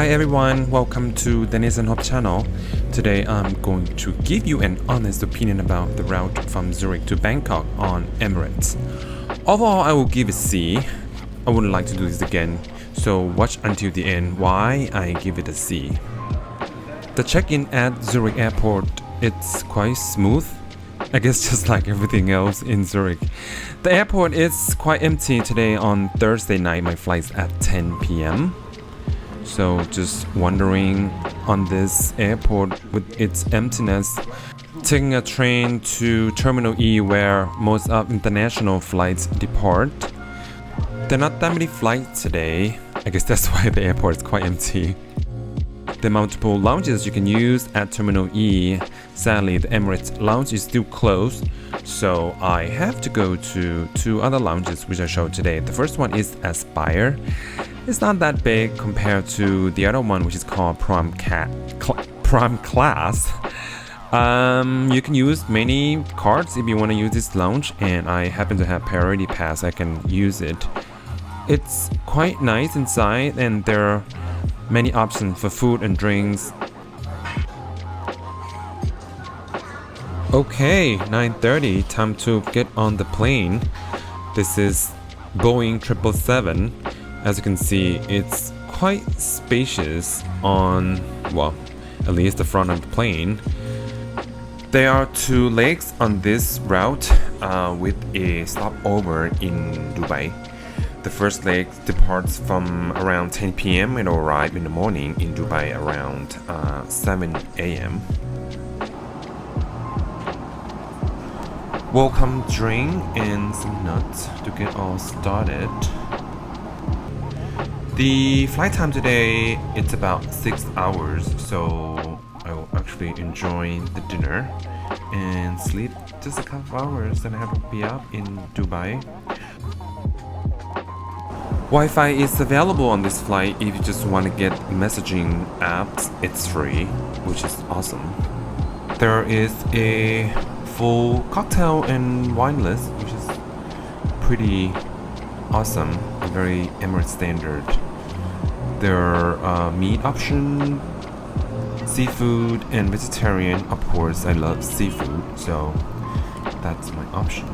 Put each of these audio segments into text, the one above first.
Hi everyone, welcome to Dennis and Hope channel. Today I'm going to give you an honest opinion about the route from Zurich to Bangkok on Emirates. Overall, I will give a C. I wouldn't like to do this again, so watch until the end why I give it a C. The check-in at Zurich airport, it's quite smooth. I guess just like everything else in Zurich. The airport is quite empty today on Thursday night. My flight's at 10 p.m. So just wandering on this airport with its emptiness, taking a train to Terminal E where most of international flights depart. There are not that many flights today. I guess that's why the airport is quite empty. There are multiple lounges you can use at Terminal E. Sadly, the Emirates lounge is still closed, so I have to go to two other lounges which I showed today. The first one is Aspire. It's not that big compared to the other one, which is called Prime Class. You can use many cards if you want to use this lounge, and I happen to have Priority Pass. I can use it. It's quite nice inside, and there are many options for food and drinks. Okay, 9:30, time to get on the plane. This is Boeing 777. As you can see, it's quite spacious on, well, at least the front of the plane. There are two legs on this route with a stopover in Dubai. The first leg departs from around 10 p.m. and will arrive in the morning in Dubai around 7 a.m. Welcome drink and some nuts to get all started. The flight time today, it's about 6 hours, so I will actually enjoy the dinner and sleep just a couple of hours, and I have to be up in Dubai. Wi-Fi is available on this flight if you just want to get messaging apps. It's free, which is awesome. There is a full cocktail and wine list, which is pretty awesome and very Emirates standard. There are meat option, seafood, and vegetarian. Of course, I love seafood, so that's my option.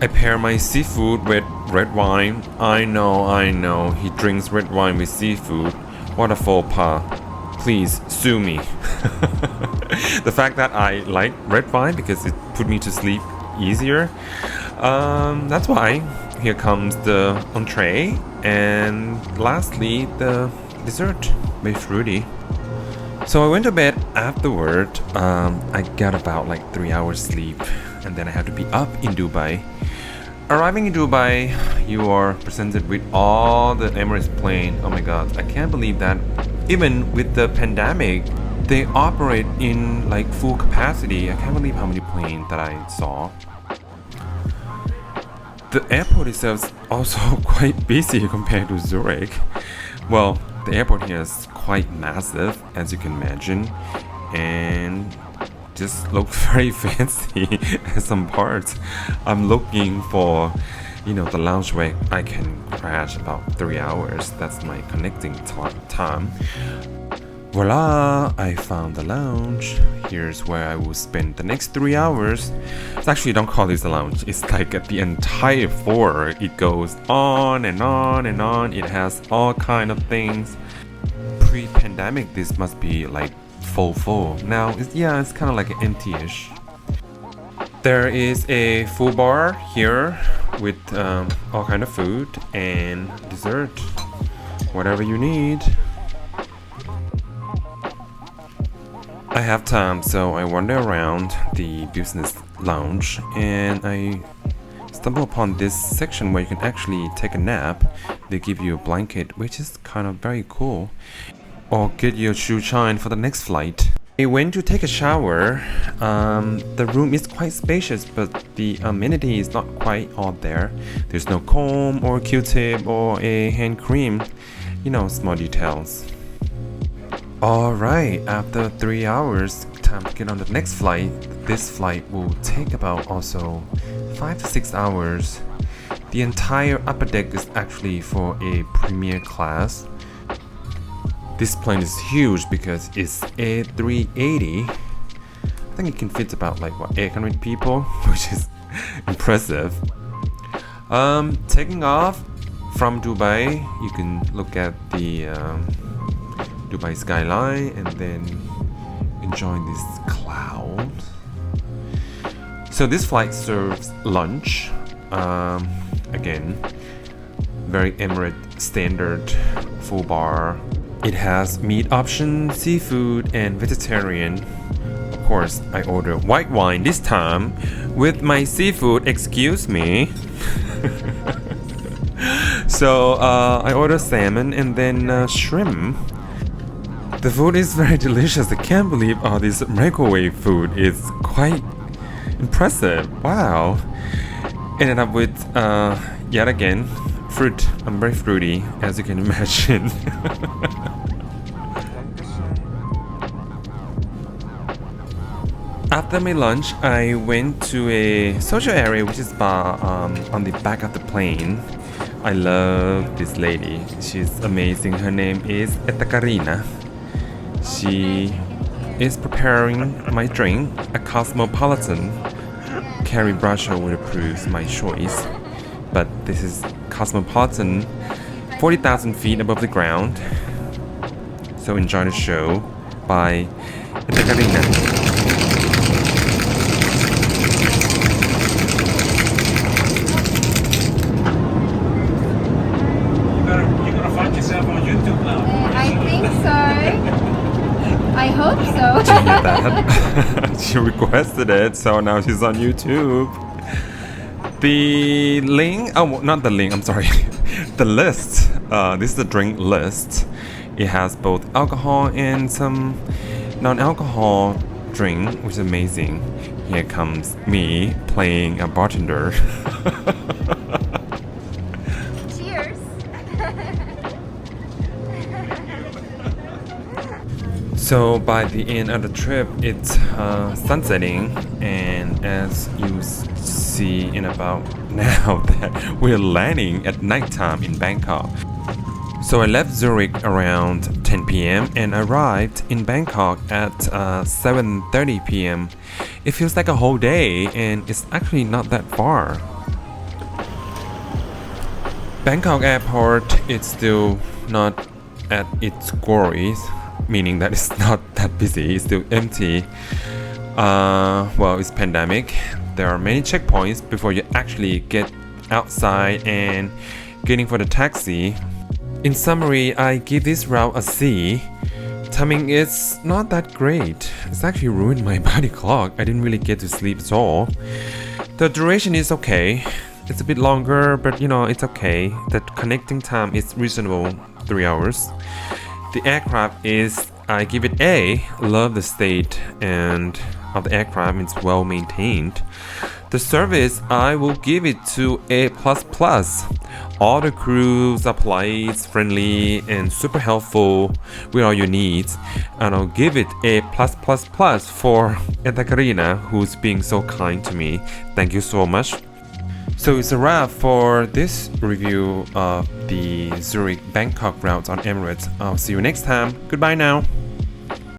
I pair my seafood with red wine. I know, he drinks red wine with seafood. What a faux pas. Please sue me. The fact that I like red wine because it put me to sleep easier. That's why. Here comes the entree, and lastly the dessert, very fruity. So I went to bed afterward. I got about like 3 hours sleep, and then I had to be up in Dubai. Arriving in Dubai, you are presented with all the Emirates plane. Oh my god, I can't believe that even with the pandemic, they operate in like full capacity. I can't believe how many planes that I saw. The airport itself is also quite busy compared to Zurich. Well, the airport here is quite massive, as you can imagine, and just looks very fancy at some parts. I'm looking for, the lounge where I can crash about 3 hours. That's my connecting time. Voila! I found the lounge. Here's where I will spend the next 3 hours. It's actually, don't call this a lounge. It's like at the entire floor. It goes on and on and on. It has all kind of things. Pre-pandemic, this must be like full. Now, it's kind of like empty-ish. There is a full bar here with all kind of food and dessert. Whatever you need. I have time, so I wander around the business lounge, and I stumble upon this section where you can actually take a nap. They give you a blanket, which is kind of very cool, or get your shoe shine for the next flight. I went to take a shower. The room is quite spacious, but the amenity is not quite all there. There's no comb or Q-tip or a hand cream, small details. Alright, after 3 hours, time to get on the next flight. This flight will take about also 5 to 6 hours. The entire upper deck is actually for a premier class. This plane is huge because it's A380. I think it can fit about like what, 800 people, which is impressive. Taking off from Dubai, you can look at the Dubai skyline and then enjoy this cloud. So this flight serves lunch. Again, very Emirates standard full bar. It has meat option, seafood, and vegetarian. Of course, I ordered white wine this time with my seafood, excuse me. So I ordered salmon and then shrimp. The food is very delicious. I can't believe all this microwave food is quite impressive. Wow. Ended up with yet again fruit. I'm very fruity, as you can imagine. After my lunch, I went to a social area which is on the back of the plane. I love this lady. She's amazing. Her name is Ekaterina. She is preparing my drink, a cosmopolitan. Carrie Bradshaw would approve my choice, but this is cosmopolitan, 40,000 feet above the ground. So enjoy the show by Ekaterina. You're gonna find yourself on YouTube now. I think so. I hope so. Did you hear that? She requested it, so now she's on YouTube. The link, oh, not the link, I'm sorry. The list, this is the drink list. It has both alcohol and some non-alcohol drink, which is amazing. Here comes me playing a bartender. Cheers. So by the end of the trip, it's sunsetting, and as you see in about now that we're landing at nighttime in Bangkok. So I left Zurich around 10 p.m. and arrived in Bangkok at 7:30 p.m. It feels like a whole day, and it's actually not that far. Bangkok airport is still not at its glories, meaning that it's not that busy, it's still empty. Well, it's pandemic. There are many checkpoints before you actually get outside and getting for the taxi. In summary, I give this route a C. Timing is not that great. It's actually ruined my body clock. I didn't really get to sleep at all. The duration is okay. It's a bit longer, but it's okay. The connecting time is reasonable, 3 hours. The aircraft is, I give it A. Love the state and of the aircraft, it's well maintained. The service, I will give it to A++. All the crews are polite, friendly, and super helpful with all your needs. And I'll give it A+++ for Ekaterina, who's being so kind to me. Thank you so much. So it's a wrap for this review of the Zurich Bangkok route on Emirates. I'll see you next time. Goodbye now.